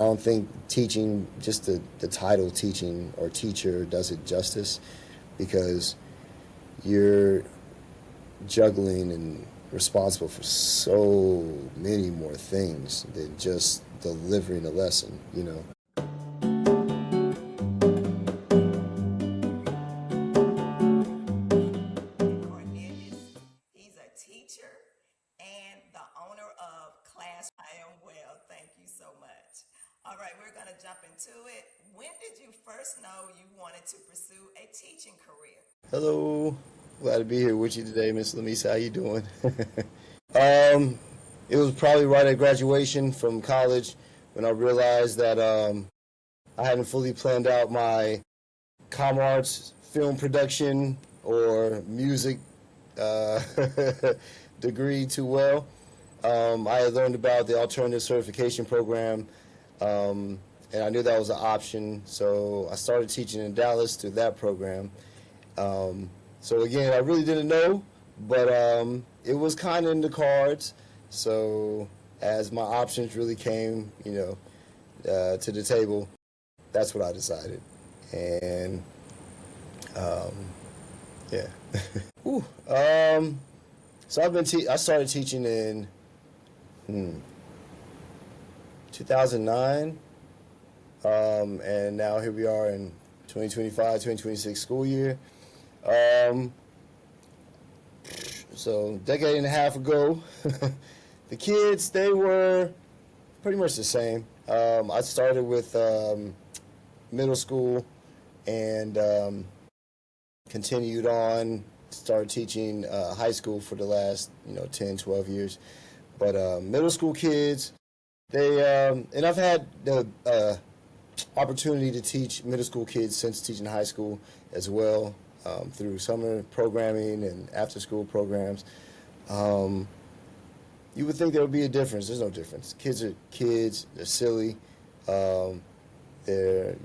I don't think teaching, just the title teaching or teacher does it justice because you're juggling and responsible for so many more things than just delivering a lesson, you know. Cornelius. He's a teacher and the owner of Class. I am well. Thank you so much. All right, we're going to jump into it. When did you first know you wanted to pursue a teaching career? Hello, glad to be here with you today, Miss Lamisa. How you doing? um, it was probably right at graduation from college when I realized that I hadn't fully planned out my comm arts, film production, or music uh, degree too well. I had learned about the alternative certification program, um, and I knew that was an option. So I started teaching in Dallas through that program. Um, so again, I really didn't know, but it was kind of in the cards. So as my options really came, to the table, that's what I decided. And um, yeah. Ooh, so I started teaching in 2009, and now here we are in 2025, 2026 school year. Um, so decade and a half ago, the kids, they were pretty much the same. I started with middle school and continued on, started teaching high school for the last 10, 12 years. But middle school kids, they and I've had the opportunity to teach middle school kids since teaching high school as well, through summer programming and after school programs. Um, you would think there would be a difference. There's no difference. Kids are kids. They're silly. They're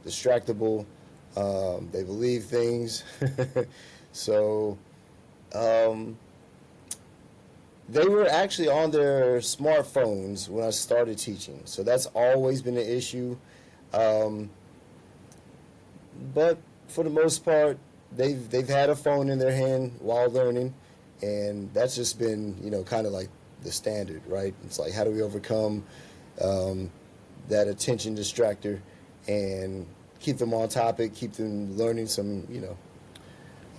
distractible. They believe things. So um, they were actually on their smartphones when I started teaching. So that's always been an issue. Um, but for the most part, they've had a phone in their hand while learning, and that's just been kind of like the standard, right? It's like, how do we overcome um, that attention distractor and keep them on topic, keep them learning some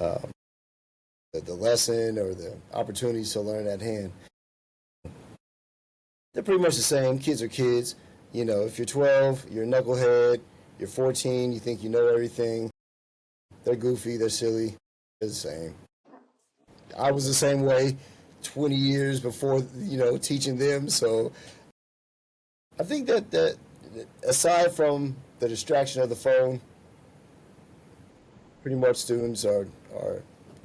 uh, the lesson or the opportunities to learn at hand. They're pretty much the same. Kids are kids. If you're 12, you're a knucklehead. You're 14, you think you know everything. They're goofy, they're silly. They're the same. I was the same way 20 years before, teaching them. So I think that aside from the distraction of the phone, pretty much students are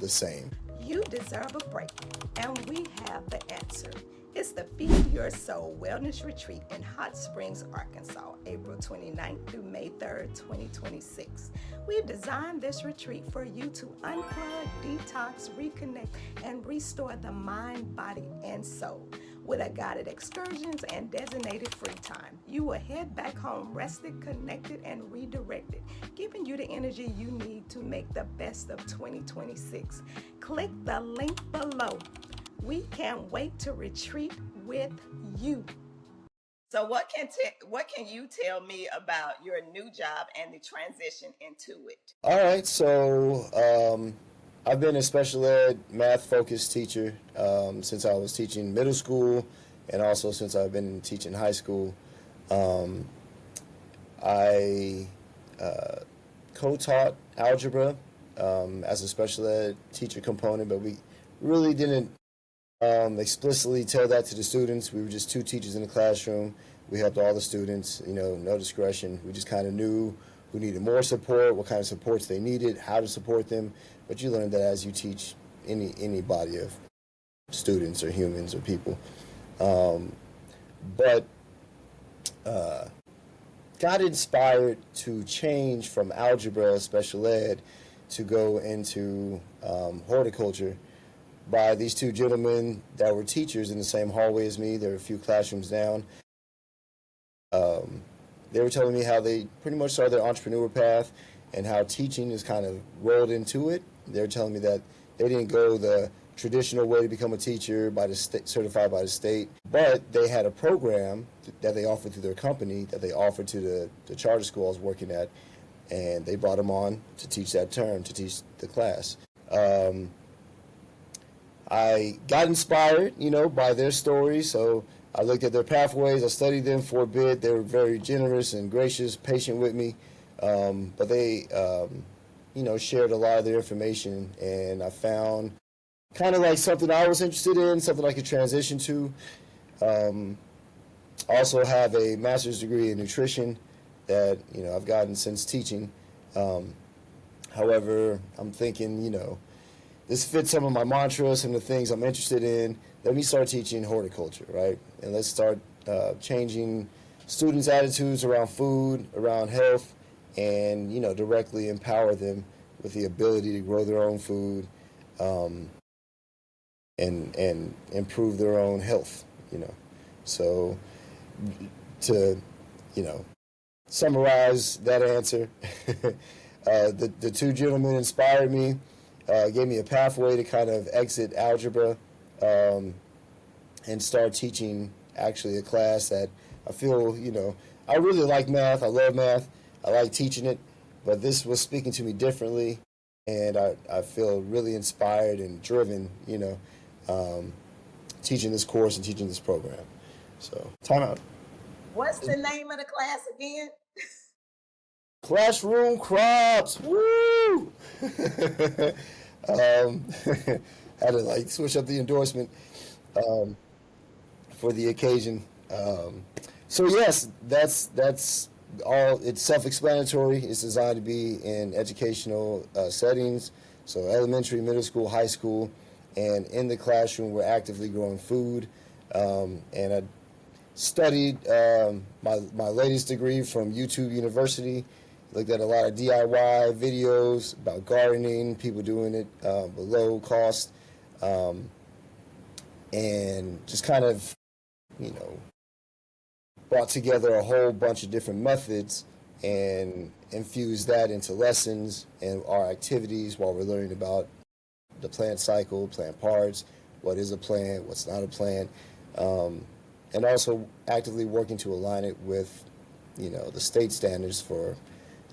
the same. You deserve a break, and we have the answer. It's the Feed Your Soul Wellness Retreat in Hot Springs, Arkansas, April 29th through May 3rd, 2026. We've designed this retreat for you to unplug, detox, reconnect, and restore the mind, body, and soul. With a guided excursions and designated free time, you will head back home rested, connected, and redirected, giving you the energy you need to make the best of 2026. Click the link below. We can't wait to retreat with you. So what can you tell me about your new job and the transition into it? All right, so I've been a special ed math focused teacher since I was teaching middle school and also since I've been teaching high school. Um, I co-taught algebra as a special ed teacher component, but we really didn't explicitly tell that to the students. We were just two teachers in the classroom. We helped all the students, no discretion. We just kind of knew who needed more support, what kind of supports they needed, how to support them. But you learn that as you teach any body of students or humans or people. But got inspired to change from algebra special ed to go into horticulture by these two gentlemen that were teachers in the same hallway as me. There were a few classrooms down. they were telling me how they pretty much started their entrepreneur path and how teaching is kind of rolled into it. They were telling me that they didn't go the traditional way to become a teacher by the certified by the state, but they had a program that they offered through their company that they offered to the charter school I was working at, and they brought them on to teach that term, to teach the class. I got inspired, by their story, so I looked at their pathways, I studied them for a bit. They were very generous and gracious, patient with me, but they, shared a lot of their information, and I found kind of like something I was interested in, something I could transition to. Also have a master's degree in nutrition that, I've gotten since teaching. However, I'm thinking, this fits some of my mantras, some of the things I'm interested in. Let me start teaching horticulture, right? And let's start changing students' attitudes around food, around health, and, directly empower them with the ability to grow their own food, and improve their own health, So to, summarize that answer, the two gentlemen inspired me, gave me a pathway to kind of exit algebra, and start teaching actually a class that I feel, I really like math. I love math. I like teaching it, but this was speaking to me differently, and I feel really inspired and driven, teaching this course and teaching this program. So, time out. What's the name of the class again? Classroom crops. Woo! Had to switch up the endorsement for the occasion. So yes, that's all. It's self-explanatory. It's designed to be in educational settings, so elementary, middle school, high school, and in the classroom we're actively growing food. And I studied my latest degree from YouTube University. Looked at a lot of DIY videos about gardening, people doing it below cost, and just kind of, brought together a whole bunch of different methods and infused that into lessons and our activities while we're learning about the plant cycle, plant parts, what is a plant, what's not a plant, and also actively working to align it with, the state standards for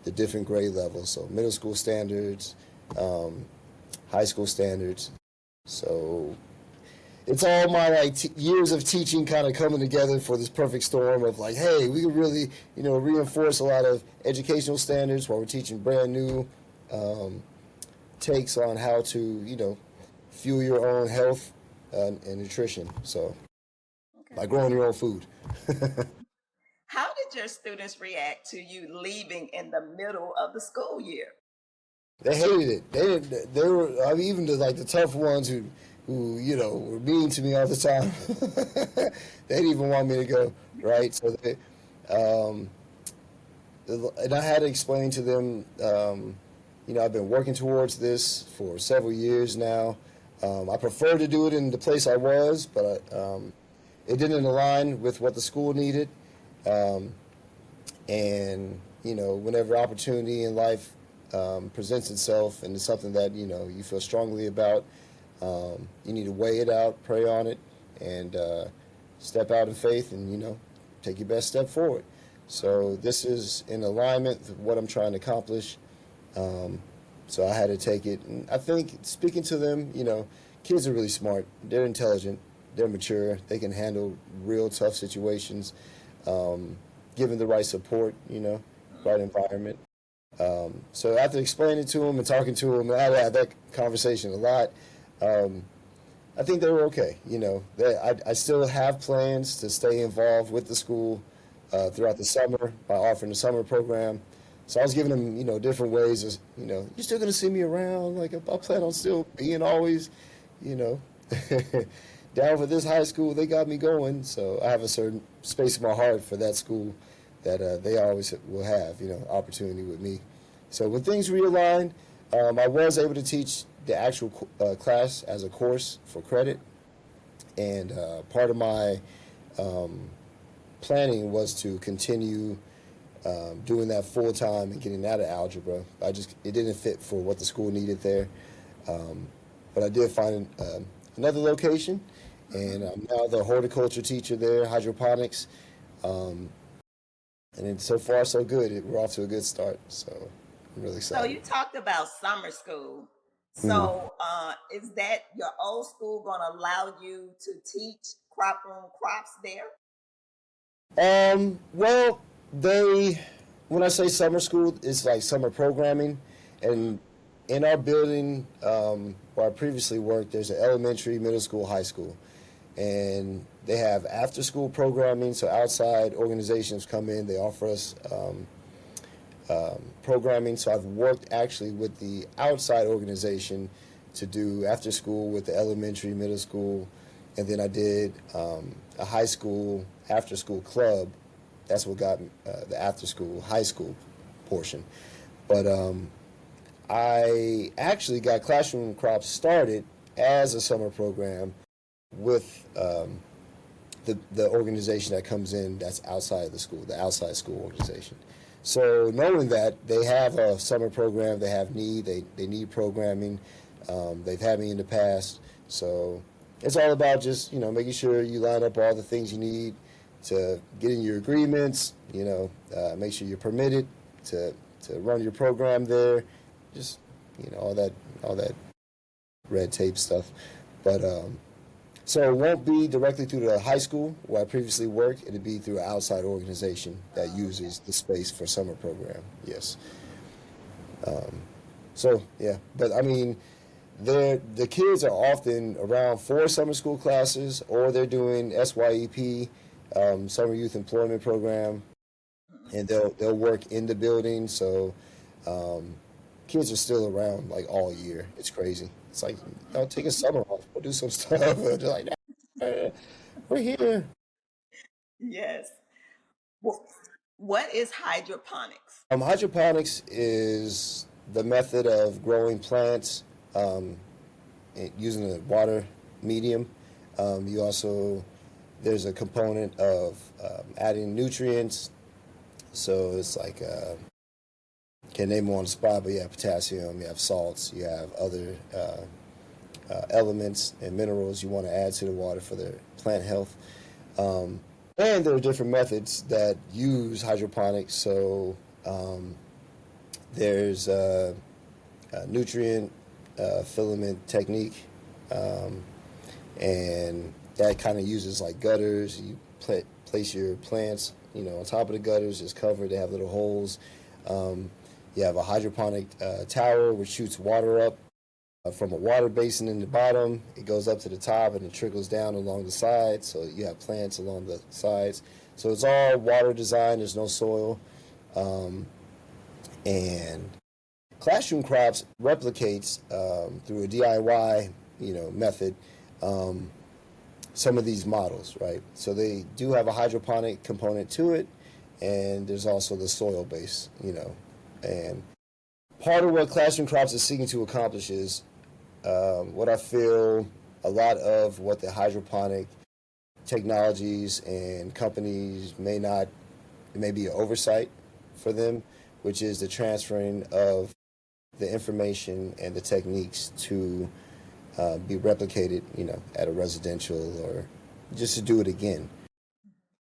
the different grade levels, so middle school standards, high school standards. So it's all my years of teaching kind of coming together for this perfect storm of hey, we can really reinforce a lot of educational standards while we're teaching brand new takes on how to fuel your own health and nutrition. So by growing your own food. How did your students react to you leaving in the middle of the school year? They hated it. They were. Even the tough ones who were mean to me all the time. They didn't even want me to go. Right. So they, and I had to explain to them. I've been working towards this for several years now. I prefer to do it in the place I was, but it didn't align with what the school needed. And whenever opportunity in life presents itself and it's something that you feel strongly about, you need to weigh it out, pray on it, and step out in faith and take your best step forward. So this is in alignment with what I'm trying to accomplish. So I had to take it, and I think speaking to them, kids are really smart, they're intelligent, they're mature, they can handle real tough situations. Given the right support, right environment. So after explaining to them and talking to them, I had that conversation a lot. I think they were okay. I still have plans to stay involved with the school throughout the summer by offering the summer program. So I was giving them, different ways of, you're still going to see me around. I plan on still being always, down for this high school. They got me going. So I have a certain space in my heart for that school that they always will have, opportunity with me. So when things realigned, I was able to teach the actual class as a course for credit. And part of my planning was to continue doing that full time and getting out of algebra. It didn't fit for what the school needed there. But I did find another location, and I'm now the horticulture teacher there, hydroponics. And then so far, so good. We're off to a good start. So I'm really So excited. you talked about summer school. Mhm. So is that your old school going to allow you to teach crop room crops there? Well, when I say summer school, it's like summer programming. And in our building, where I previously worked, there's an elementary, middle school, high school. And they have after school programming. So outside organizations come in, they offer us programming. So I've worked actually with the outside organization to do after school with the elementary, middle school, and then I did a high school after school club. That's what got the after school high school portion. But I actually got Classroom Crops started as a summer program with the organization that comes in that's outside of the school, the outside school organization. So knowing that they have a summer program, they have they need programming. They've had me in the past, so it's all about just making sure you line up all the things you need to get in your agreements. Make sure you're permitted to run your program there. Just all that red tape stuff, but so it won't be directly through the high school where I previously worked. It'll be through an outside organization that uses the space for summer program. Yes. So yeah, but I mean, the kids are often around 4 summer school classes, or they're doing SYEP, Summer Youth Employment Program, and they'll work in the building. So kids are still around like all year. It's crazy. It's like, take a summer off, go do some stuff. They're like, nah, we're here. Yes. Wh- What is hydroponics? Hydroponics is the method of growing plants using a water medium. You also There's a component of adding nutrients. So it's like can't name them on the spot, but you have potassium, you have salts, you have other elements and minerals you want to add to the water for the plant health. And there are different methods that use hydroponics. So there's a nutrient filament technique, and that kind of uses like gutters. You place your plants, on top of the gutters, just covered. They have little holes. You have a hydroponic tower which shoots water up from a water basin in the bottom. It goes up to the top and it trickles down along the sides. So you have plants along the sides. So it's all water design. There's no soil. And Classroom Crops replicates through a DIY, method, some of these models, right? So they do have a hydroponic component to it, and there's also the soil base, And part of what Classroom Crops is seeking to accomplish is what I feel a lot of what the hydroponic technologies and companies it may be an oversight for them, which is the transferring of the information and the techniques to be replicated, at a residential or just to do it again.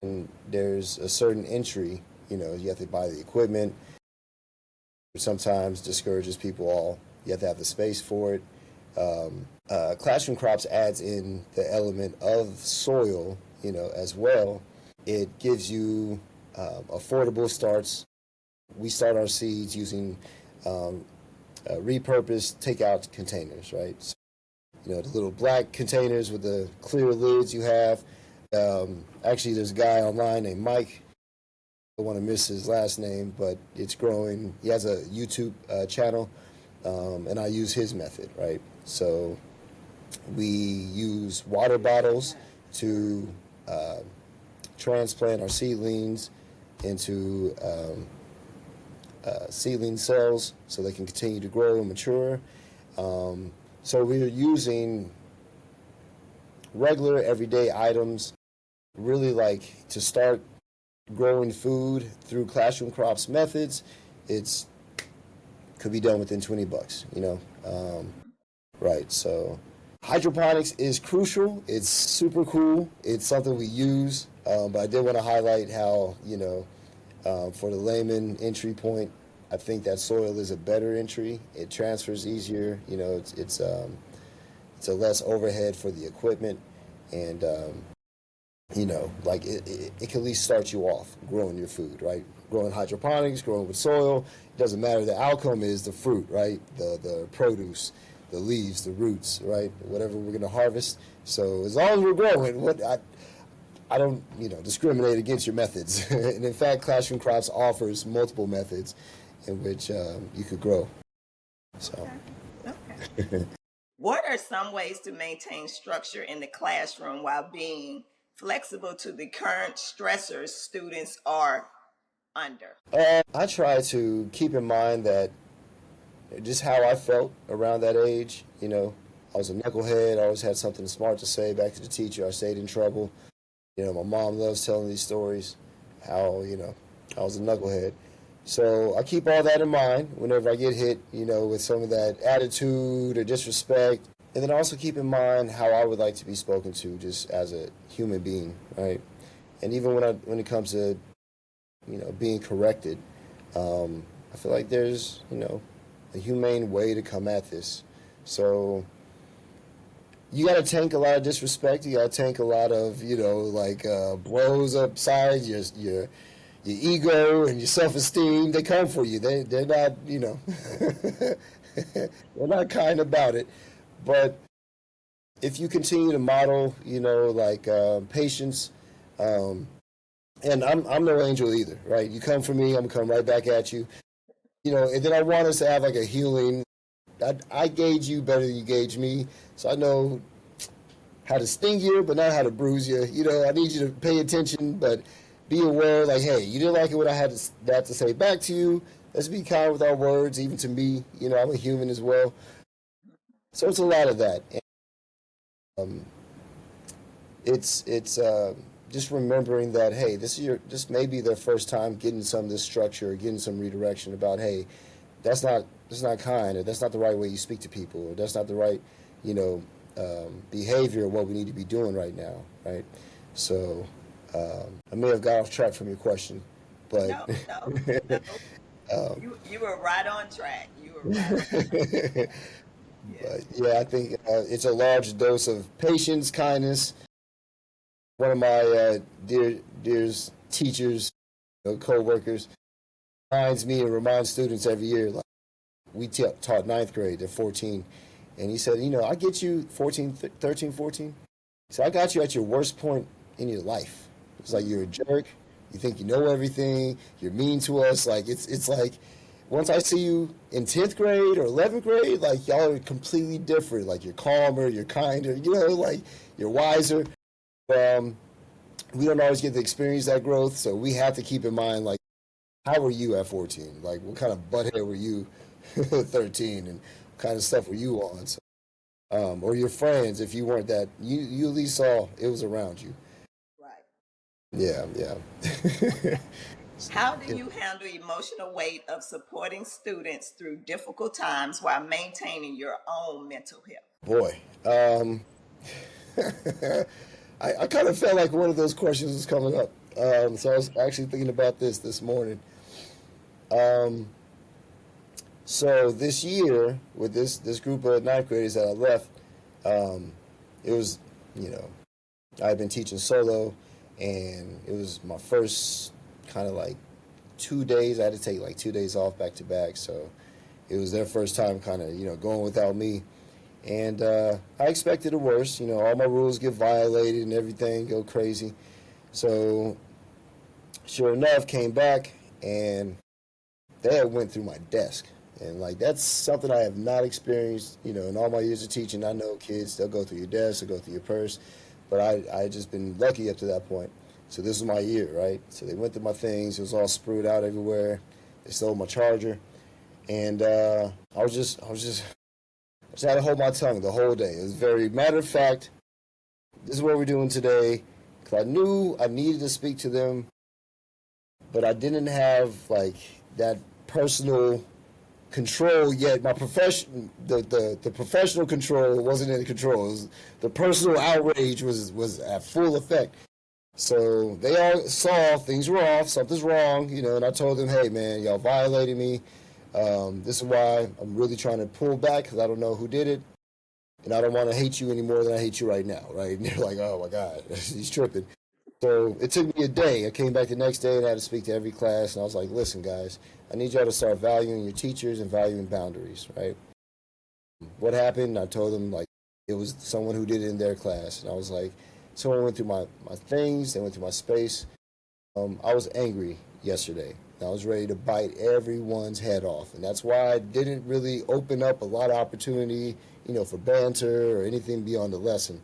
And there's a certain entry, you have to buy the equipment. Sometimes discourages people all. You have to have the space for it. Classroom Crops adds in the element of soil, as well. It gives you affordable starts. We start our seeds using repurposed takeout containers, right? So, the little black containers with the clear lids you have. Actually, there's a guy online named Mike. I don't want to miss his last name, but it's growing. He has a YouTube channel, and I use his method, right? So we use water bottles to transplant our seedlings into seedling cells so they can continue to grow and mature. So we're using regular everyday items, really like to start growing food through classroom crops methods, it's could be done within $20, right? So hydroponics is crucial. It's super cool. It's something we use, but I did want to highlight how, for the layman entry point, I think that soil is a better entry. It transfers easier. It's a less overhead for the equipment, and like it can at least start you off growing your food, right? Growing hydroponics, growing with soil, it doesn't matter. The outcome is the fruit, right? The produce, the leaves, the roots, right? Whatever we're going to harvest. So as long as we're growing, I don't, discriminate against your methods. And in fact, Classroom Crops offers multiple methods in which you could grow. So. Okay. What are some ways to maintain structure in the classroom while being flexible to the current stressors students are under? I try to keep in mind that just how I felt around that age. I was a knucklehead. I always had something smart to say back to the teacher. I stayed in trouble. My mom loves telling these stories, how, I was a knucklehead. So I keep all that in mind whenever I get hit, with some of that attitude or disrespect. And then also keep in mind how I would like to be spoken to just as a human being, right? And even when it comes to, being corrected, I feel like there's, a humane way to come at this. So you got to tank a lot of disrespect. You got to tank a lot of, blows upside your ego and your self-esteem. They come for you. They're not, they're not kind about it. But if you continue to model, patience, and I'm no angel either, right? You come for me, I'm gonna come right back at you. And then I want us to have like a healing. I gauge you better than you gauge me, so I know how to sting you, but not how to bruise you. I need you to pay attention, but be aware, like, hey, you didn't like it when I had that to say back to you. Let's be kind with our words, even to me. I'm a human as well. So it's a lot of that. And, it's just remembering that, hey, this may be their first time getting some of this structure or getting some redirection about, hey, that's not kind, or that's not the right way you speak to people, or that's not the right, behavior of what we need to be doing right now, right? So I may have got off track from your question, but no. You were right on track. You were right on track. But yeah, I think it's a large dose of patience, kindness. One of my dear teachers, co-workers, reminds me and reminds students every year, like we taught ninth grade, they're 14, and he said, I get you 13, 14. So I got you at your worst point in your life. It's like you're a jerk, you think you know everything, you're mean to us. Like it's like once I see you in 10th grade or 11th grade, like y'all are completely different. Like you're calmer, you're kinder, like you're wiser. We don't always get to experience that growth, so we have to keep in mind, like, how were you at 14? Like, what kind of butthead were you at 13, and what kind of stuff were you on? So, or your friends, if you weren't that, you at least saw it was around you. Right. Yeah. How do you handle emotional weight of supporting students through difficult times while maintaining your own mental health? Boy, I kind of felt like one of those questions was coming up. So I was actually thinking about this morning. So this year, with this group of ninth graders that I left, it was, I've been teaching solo, and it was my first kind of like 2 days. I had to take like 2 days off back to back. So it was their first time kind of, going without me. And I expected the worst. All my rules get violated and everything go crazy. So sure enough, came back and they had went through my desk. And like that's something I have not experienced, in all my years of teaching. I know kids, they'll go through your desk, they'll go through your purse. But I just been lucky up to that point. So this was my year, right? So they went through my things. It was all screwed out everywhere. They stole my charger. And I just had to hold my tongue the whole day. It was very matter of fact. This is what we're doing today. Because I knew I needed to speak to them but I didn't have like that personal control yet. My the professional control wasn't in control. It was, the personal outrage was at full effect. So they all saw things were off, something's wrong, and I told them, hey man, y'all violated me. This is why I'm really trying to pull back because I don't know who did it. And I don't want to hate you any more than I hate you right now, right? And they're like, oh my God, he's tripping. So it took me a day. I came back the next day and I had to speak to every class. And I was like, listen, guys, I need y'all to start valuing your teachers and valuing boundaries, right? What happened? I told them, like, it was someone who did it in their class. And I was like, someone went through my things, they went through my space. I was angry yesterday. I was ready to bite everyone's head off. And that's why I didn't really open up a lot of opportunity, for banter or anything beyond the lesson.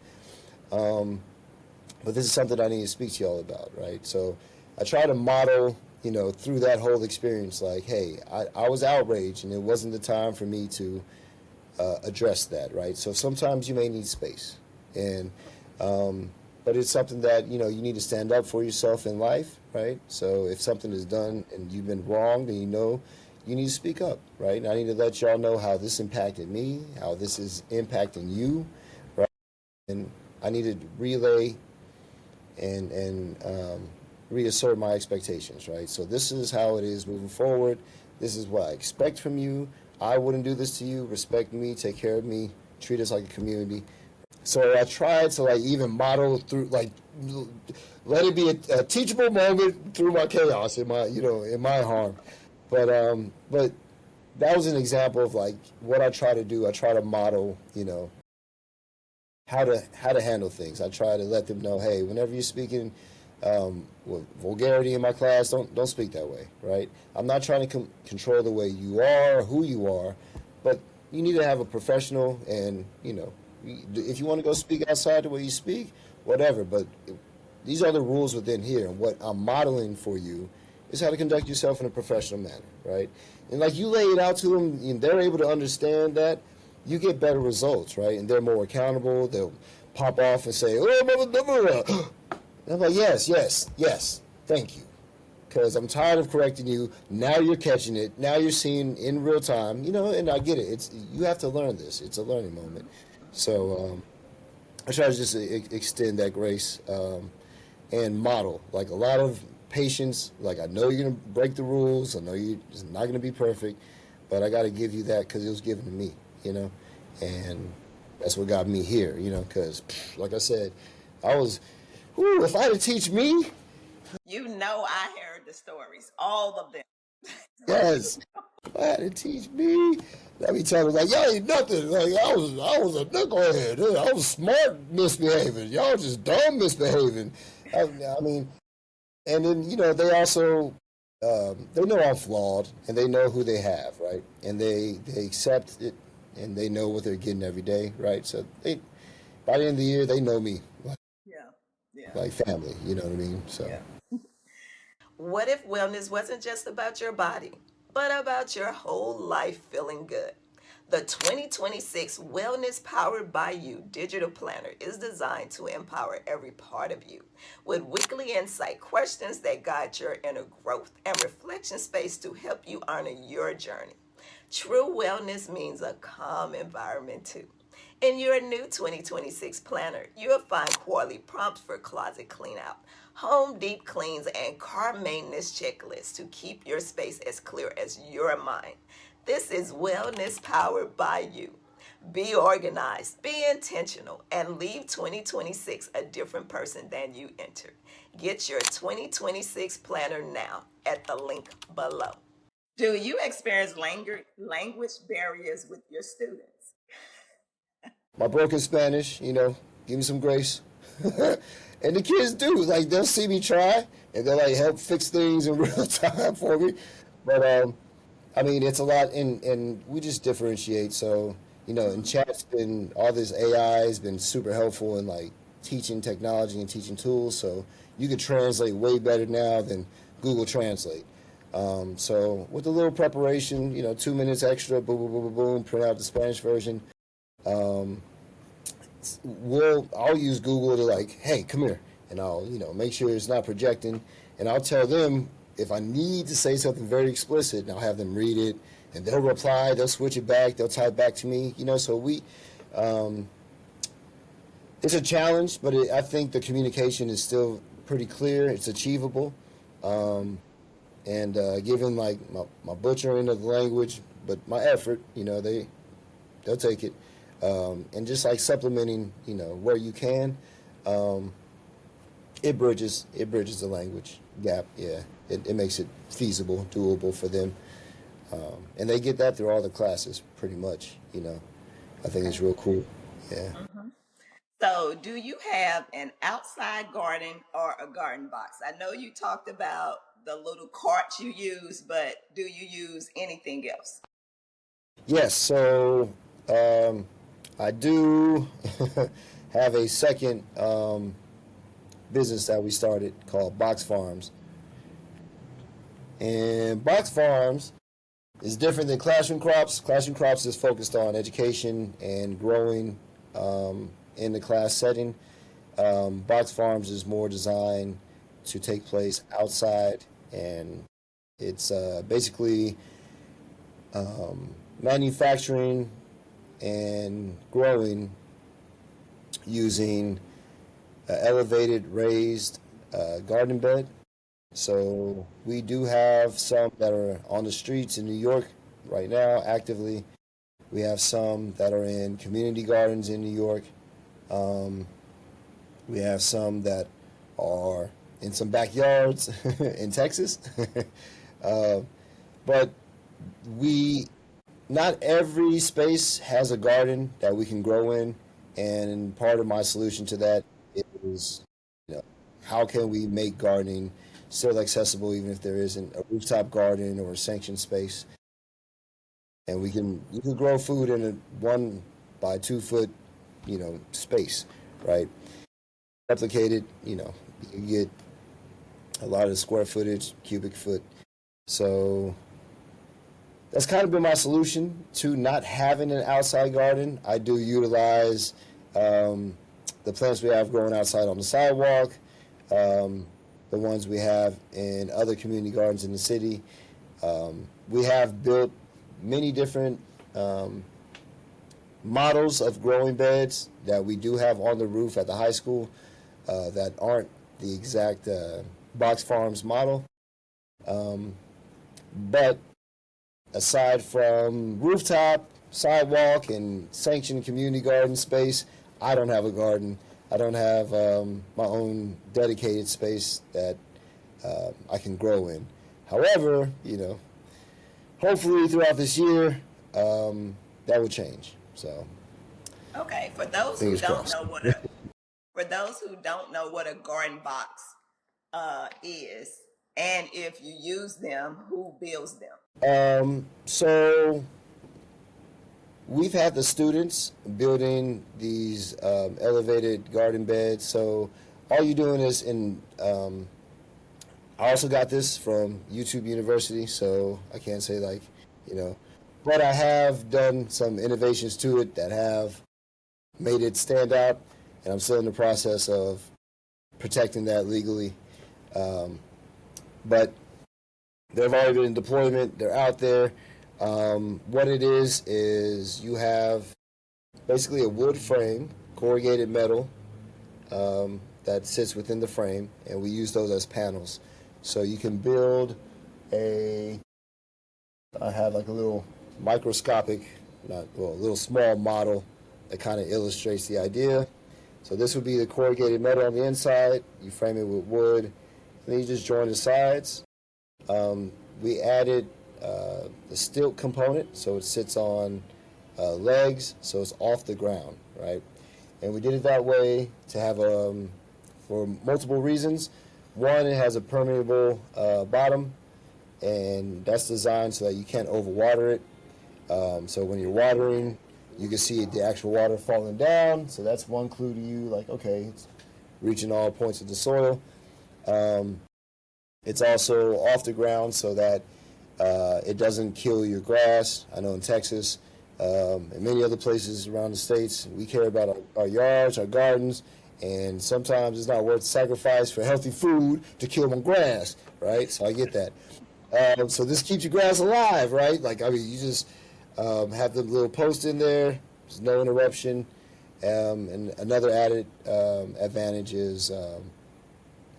But this is something I need to speak to y'all about, right? So I try to model, through that whole experience, like, hey, I was outraged and it wasn't the time for me to address that, right? So sometimes you may need space. And but it's something that, you need to stand up for yourself in life, right? So if something is done and you've been wronged, then you need to speak up, right? And I need to let y'all know how this impacted me, how this is impacting you, right? And I need to relay and reassert my expectations, right? So this is how it is moving forward. This is what I expect from you. I wouldn't do this to you. Respect me, take care of me, treat us like a community. So I tried to even model through, let it be a teachable moment through my chaos in my, in my harm. But that was an example of what I try to do. I try to model, how to handle things. I try to let them know, hey, whenever you're speaking with vulgarity in my class, don't speak that way, right? I'm not trying to control the way you are, or who you are, but you need to have a professional and, if you want to go speak outside the way you speak, whatever. But these are the rules within here. And what I'm modeling for you is how to conduct yourself in a professional manner, right? And you lay it out to them, and they're able to understand that, you get better results, right? And they're more accountable. They'll pop off and say, oh, blah, blah, blah, blah. And I'm like, yes, thank you. Because I'm tired of correcting you. Now you're catching it. Now you're seeing in real time, and I get it. You have to learn this. It's a learning moment. So I try to just extend that grace and model, a lot of patience. I know you're going to break the rules. I know it's not going to be perfect, but I got to give you that because it was given to me, and that's what got me here, because, like I said, if I had to teach me. I heard the stories, all of them. Yes. If I had to teach me. Let me tell them, y'all ain't nothing. I was a knucklehead. I was smart misbehaving. Y'all just dumb misbehaving. I mean, and then, they also, they know I'm flawed, and they know who they have, right? And they accept it, and they know what they're getting every day, right? So by the end of the year, they know me like family, you know what I mean? So. Yeah. What if wellness wasn't just about your body, but about your whole life feeling good? The 2026 Wellness Powered by You Digital Planner is designed to empower every part of you with weekly insight questions that guide your inner growth and reflection space to help you honor your journey. True wellness means a calm environment too. In your new 2026 planner, you'll find quarterly prompts for closet clean out, home deep cleans, and car maintenance checklists to keep your space as clear as your mind. This is Wellness Powered by You. Be organized, be intentional, and leave 2026 a different person than you entered. Get your 2026 planner now at the link below. Do you experience language barriers with your students? My broken Spanish, give me some grace. And the kids do, they'll see me try, and they'll help fix things in real time for me. But it's a lot, and we just differentiate. So, and chat's all this AI has been super helpful in teaching technology and teaching tools. So you could translate way better now than Google Translate. So with a little preparation, 2 minutes extra, boom, boom, boom, boom, boom, print out the Spanish version. I'll use Google to hey, come here, and I'll make sure it's not projecting, and I'll tell them if I need to say something very explicit, I'll have them read it, and they'll reply, they'll switch it back, they'll type back to me, so it's a challenge, but I think the communication is still pretty clear, it's achievable, and given like my butchering of the language, but my effort, they'll take it, and just like supplementing, where you can, it bridges the language gap. Yeah, it makes it feasible, doable for them, and they get that through all the classes, pretty much. I think it's real cool. Yeah. So, do you have an outside garden or a garden box? I know you talked about the little carts you use, but do you use anything else? Yes. So I do have a second business that we started called Box Farms, and Box Farms is different than Classroom Crops. Classroom Crops is focused on education and growing in the class setting. Box Farms is more designed to take place outside, and it's basically manufacturing and growing using elevated raised garden bed. So we do have some that are on the streets in New York right now actively. We have some that are in community gardens in New York. We have some that are in some backyards in Texas. But not every space has a garden that we can grow in, and part of my solution to that is, how can we make gardening still accessible even if there isn't a rooftop garden or a sanctioned space, and you can grow food in a 1 by 2 foot, space, right? Replicated, you can get a lot of the square footage, cubic foot. So that's kind of been my solution to not having an outside garden. I do utilize the plants we have growing outside on the sidewalk, the ones we have in other community gardens in the city. We have built many different models of growing beds that we do have on the roof at the high school that aren't the exact Box Farms model. But aside from rooftop, sidewalk, and sanctioned community garden space, I don't have a garden. I don't have my own dedicated space that I can grow in. However, hopefully throughout this year, that will change. So, Okay, for those who don't know what a garden box is, and if you use them, who builds them? So we've had the students building these elevated garden beds. So all you're doing is I also got this from YouTube University, so I can't say but I have done some innovations to it that have made it stand out, and I'm still in the process of protecting that legally. But they've already been in deployment, they're out there. What it is you have basically a wood frame, corrugated metal, that sits within the frame, and we use those as panels. So you can build I have like a little microscopic, a little small model that kind of illustrates the idea. So this would be the corrugated metal on the inside. You frame it with wood, and then you just join the sides. We added the stilt component, so it sits on legs, so it's off the ground, right? And we did it that way to have for multiple reasons. One, it has a permeable bottom, and that's designed so that you can't overwater it. So when you're watering, you can see the actual water falling down. So that's one clue to you, okay, it's reaching all points of the soil. It's also off the ground so that it doesn't kill your grass. I know in Texas and many other places around the states, we care about our yards, our gardens, And sometimes it's not worth the sacrifice for healthy food to kill more grass, right? So I get that. So this keeps your grass alive, right? Like, I mean, you just have the little post in there. There's no interruption. And another added advantage is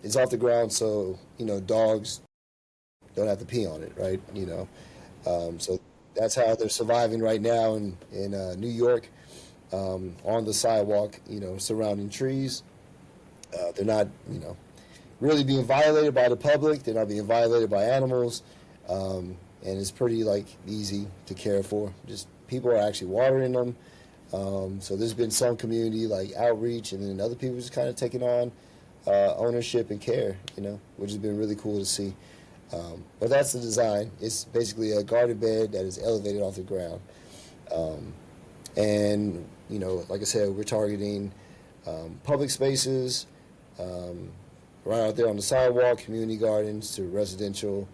it's off the ground, so, dogs don't have to pee on it, right? So that's how they're surviving right now in New York, on the sidewalk, surrounding trees. They're not, really being violated by the public. They're not being violated by animals, and it's pretty easy to care for. Just people are actually watering them. So there's been some community outreach, and then other people just kind of taking on ownership and care, which has been really cool to see. But that's the design. It's basically a garden bed that is elevated off the ground. And, like I said, we're targeting public spaces, right out there on the sidewalk, community gardens, to residential,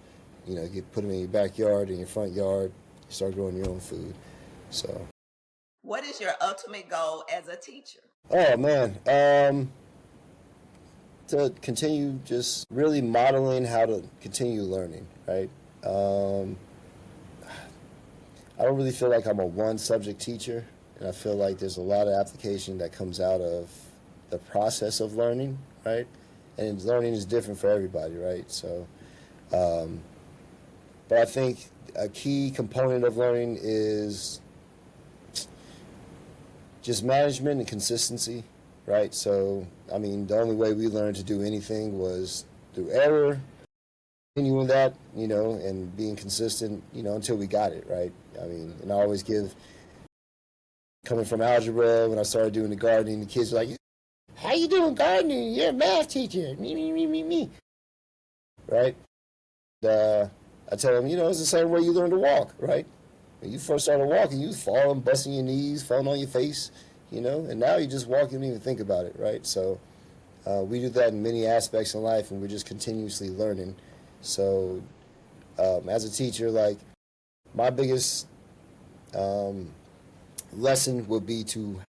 put them in your backyard, in your front yard, start growing your own food. So. What is your ultimate goal as a teacher? Oh, man. To continue just really modeling how to continue learning, right? I don't really feel like I'm a one-subject teacher, and I feel like there's a lot of application that comes out of the process of learning, right? And learning is different for everybody, right? So, but I think a key component of learning is just management and consistency, right? So, I mean, the only way we learned to do anything was through error, continuing that, and being consistent, until we got it, right? I mean, and I always give, coming from algebra, when I started doing the gardening, the kids were like, "How you doing gardening? You're a math teacher, me. Right? I tell them, it's the same way you learn to walk, right? When you first started walking, you was falling, busting your knees, falling on your face, and now you just walk, you don't even think about it, right? So we do that in many aspects in life, and we're just continuously learning. So as a teacher, my biggest lesson would be to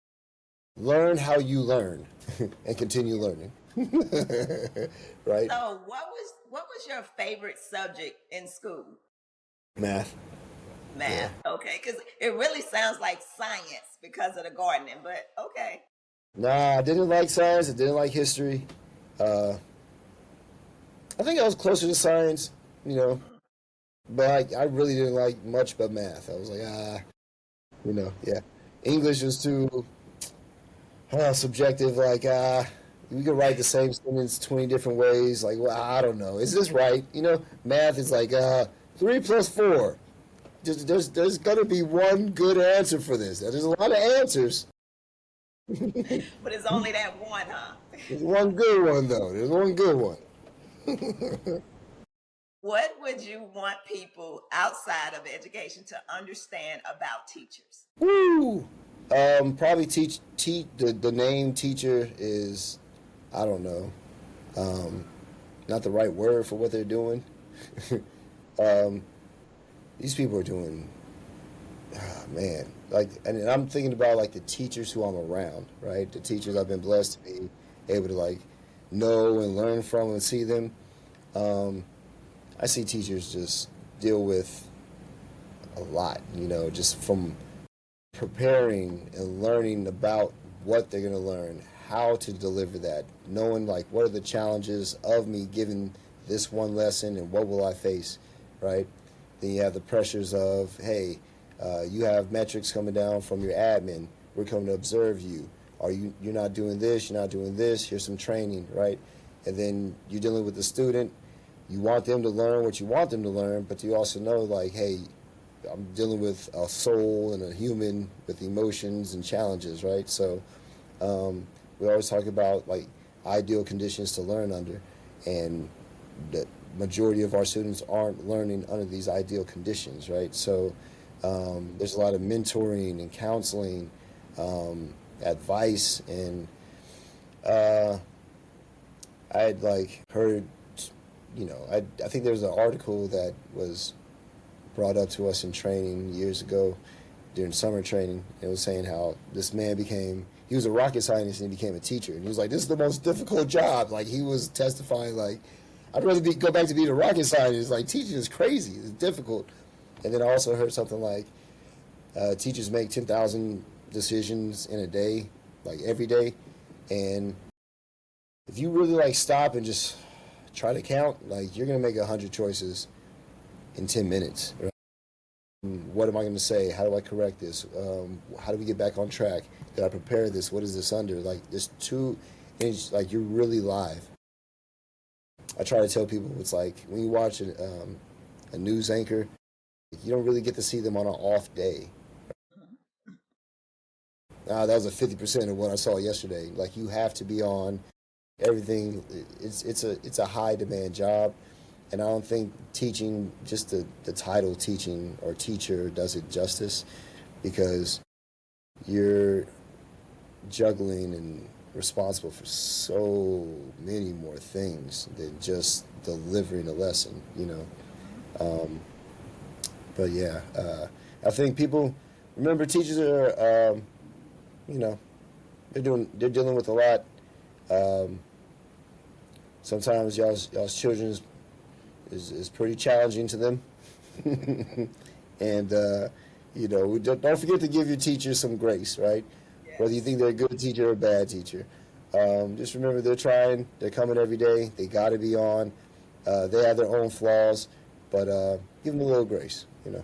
learn how you learn and continue learning. Right? So what was your favorite subject in school? Math. Math. Yeah. Okay, because it really sounds like science because of the gardening, but okay. Nah, I didn't like science. I didn't like history. I think I was closer to science, but I really didn't like much but math. I was like, yeah. English was too subjective. We could write the same sentence 20 different ways. I don't know. Is this right? Math is 3 plus 4. There's going to be one good answer for this. There's a lot of answers. But it's only that one, huh? There's one good one, though. There's one good one. What would you want people outside of education to understand about teachers? Woo! Probably the name teacher is, I don't know, not the right word for what they're doing. These people are doing, man, and I'm thinking about the teachers who I'm around, right? The teachers I've been blessed to be able to know and learn from and see them. I see teachers just deal with a lot, just from preparing and learning about what they're going to learn, how to deliver that, knowing what are the challenges of me giving this one lesson and what will I face, right? Then you have the pressures of, hey, you have metrics coming down from your admin. We're coming to observe you. You're not doing this, you're not doing this, here's some training, right? And then you're dealing with the student. You want them to learn what you want them to learn, but you also know, hey, I'm dealing with a soul and a human with emotions and challenges, right? So we always talk about ideal conditions to learn under, and the majority of our students aren't learning under these ideal conditions, right? So there's a lot of mentoring and counseling, advice, and I had heard, I think there was an article that was brought up to us in training years ago, during summer training. It was saying how this man he was a rocket scientist and he became a teacher. And he was like, this is the most difficult job. Like, he was testifying like, I'd rather go back to being a rocket scientist. Like, teaching is crazy. It's difficult. And then I also heard something like teachers make 10,000 decisions in a day, like every day. And if you really like stop and just try to count, like, you're going to make 100 choices in 10 minutes. Right? What am I going to say? How do I correct this? How do we get back on track? Did I prepare this? What is this under? Like, there's like, you're really live. I try to tell people, it's like when you watch a news anchor, you don't really get to see them on an off day. That was a 50% of what I saw yesterday. Like, you have to be on everything. It's a high demand job. And I don't think teaching, just the title teaching or teacher, does it justice, because you're juggling and responsible for so many more things than just delivering a lesson, you know. But yeah, I think people remember teachers are, you know, they're dealing with a lot. Sometimes y'all's children is pretty challenging to them. And, you know, don't forget to give your teachers some grace, right? Yes. Whether you think they're a good teacher or a bad teacher. Just remember, they're trying, they're coming every day, they got to be on. They have their own flaws, but give them a little grace, you know.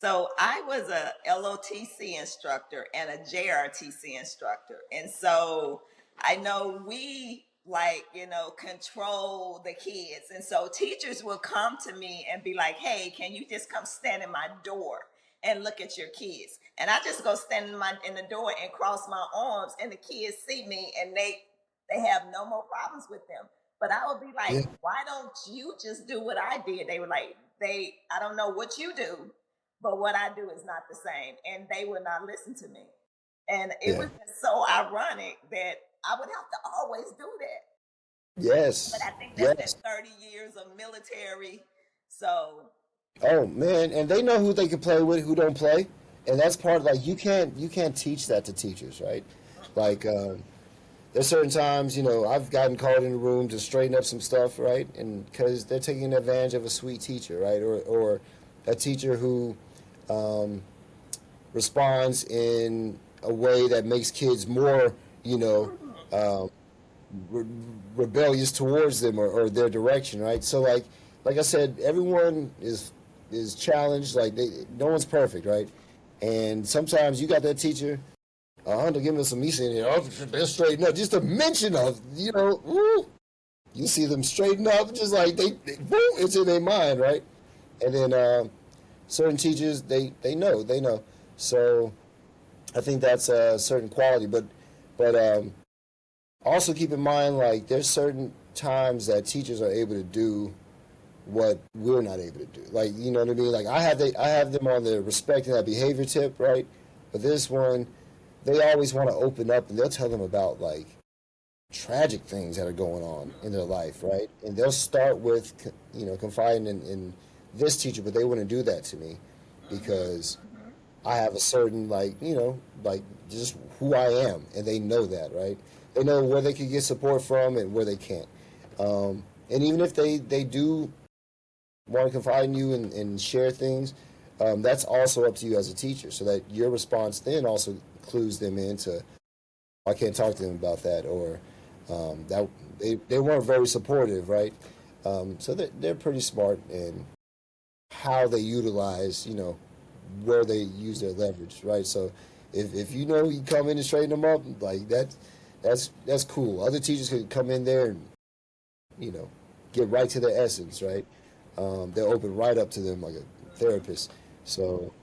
So I was a LOTC instructor and a JRTC instructor. And so I know we, like, you know, control the kids. And so teachers will come to me and be like, hey, can you just come stand in my door and look at your kids? And I just go stand in the door and cross my arms, and the kids see me and they have no more problems with them. But I would be like, yeah, why don't you just do what I did? They were like, I don't know what you do, but what I do is not the same. And they would not listen to me. And it was just so ironic that I would have to always do that. Yes. But I think that's that 30 years of military. So. Oh man, and they know who they can play with, who don't play. And that's part of, like, you can't teach that to teachers, right? Like, there's certain times, you know, I've gotten called in the room to straighten up some stuff, right? And because they're taking advantage of a sweet teacher, right? Or a teacher who responds in a way that makes kids more, you know, rebellious towards them or their direction, right? So like I said, everyone is challenged. Like, no one's perfect, right? And sometimes you got that teacher, don't give me some Misa in here. Oh, they're straighten up. Just a mention of, you know, woo, you see them straighten up, just like they boom, it's in their mind, right? And then certain teachers, they know. So I think that's a certain quality, but also keep in mind, like, there's certain times that teachers are able to do what we're not able to do. Like, you know what I mean? Like, I have them on the respect and that behavior tip, right? But this one, they always want to open up, and they'll tell them about, like, tragic things that are going on in their life, right? And they'll start with, you know, confiding in this teacher, but they wouldn't do that to me because I have a certain, like, you know, like, just who I am, and they know that, right? They know where they can get support from and where they can't. And even if they do want to confide in you and share things, that's also up to you as a teacher, so that your response then also clues them into, I can't talk to them about that, or that they weren't very supportive, right? So they're pretty smart in how they utilize, you know, where they use their leverage, right? So if you know you come in and straighten them up, like, that's cool. Other teachers could come in there and, you know, get right to their essence, right? They'll open right up to them like a therapist. So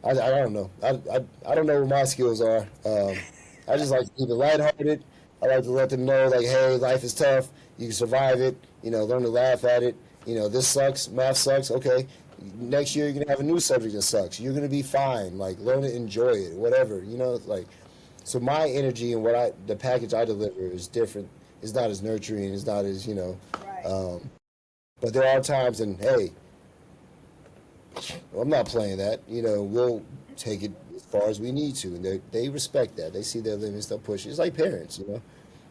I don't know. I don't know what my skills are. I just like to keep it lighthearted. I like to let them know, like, hey, life is tough. You can survive it. You know, learn to laugh at it. You know, this sucks. Math sucks. Okay. Next year, you're going to have a new subject that sucks. You're going to be fine. Like, learn to enjoy it, whatever. You know, like, so my energy and the package I deliver is different. It's not as nurturing. It's not as, you know. Right. But there are times, and hey, I'm not playing that. We'll take it as far as we need to, and they respect that. They see their limits, they'll push it. It's like parents.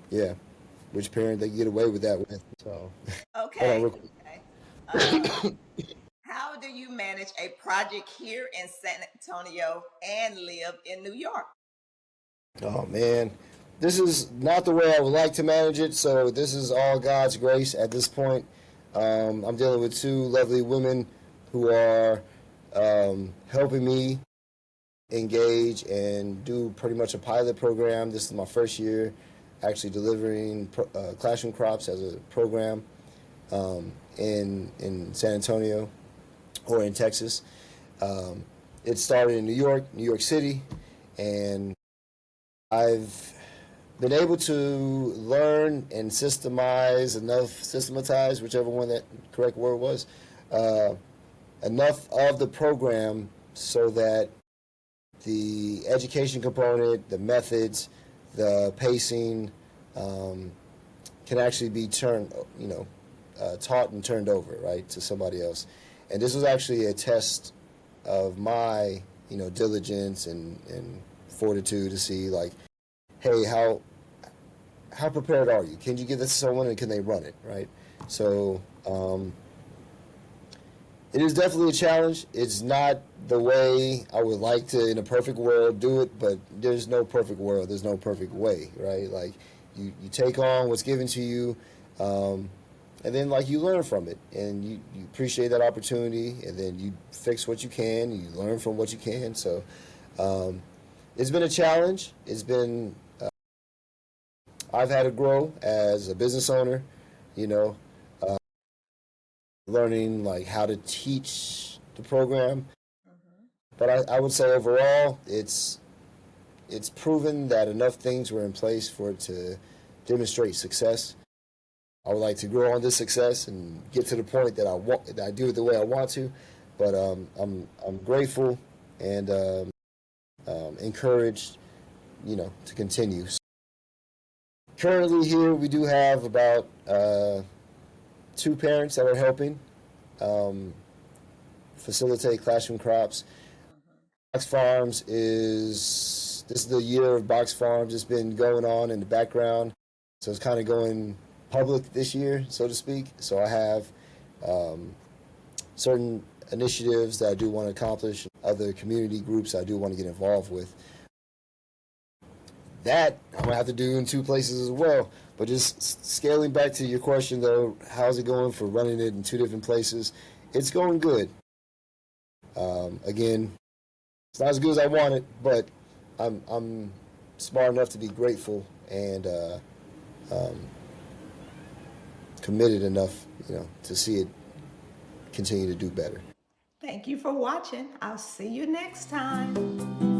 Yeah, which parent they get away with that with. So, hold on Okay. real quick. Okay. How do you manage a project here in San Antonio and live in New York? Oh man, this is not the way I would like to manage it. So this is all God's grace at this point. I'm dealing with two lovely women who are helping me engage and do pretty much a pilot program. This is my first year actually delivering classroom crops as a program in San Antonio or in Texas. It started in New York City, and I've been able to learn and systemize, whichever one that correct word was, enough of the program so that the education component, the methods, the pacing can actually be taught and turned over, right, to somebody else. And this was actually a test of my, diligence and fortitude to see, like, hey, how prepared are you? Can you give this to someone and can they run it, right? So it is definitely a challenge. It's not the way I would like to, in a perfect world, do it, but there's no perfect world. There's no perfect way, right? Like, you take on what's given to you, and then, like, you learn from it, and you appreciate that opportunity, and then you fix what you can, you learn from what you can. So it's been a challenge. It's been, I've had to grow as a business owner, learning, like, how to teach the program. But I would say overall, it's proven that enough things were in place for it to demonstrate success. I would like to grow on this success and get to the point that I do it the way I want to. But I'm grateful and encouraged, to continue. Currently here, we do have about 2 parents that are helping facilitate classroom crops. Box Farms this is the year of Box Farms. It's been going on in the background, so it's kind of going public this year, so to speak. So I have certain initiatives that I do want to accomplish, other community groups I do want to get involved with. That I'm gonna have to do in 2 places as well. But just scaling back to your question, though, how's it going for running it in 2 different places? It's going good. Again, it's not as good as I want it, but I'm smart enough to be grateful and committed enough, to see it continue to do better. Thank you for watching. I'll see you next time.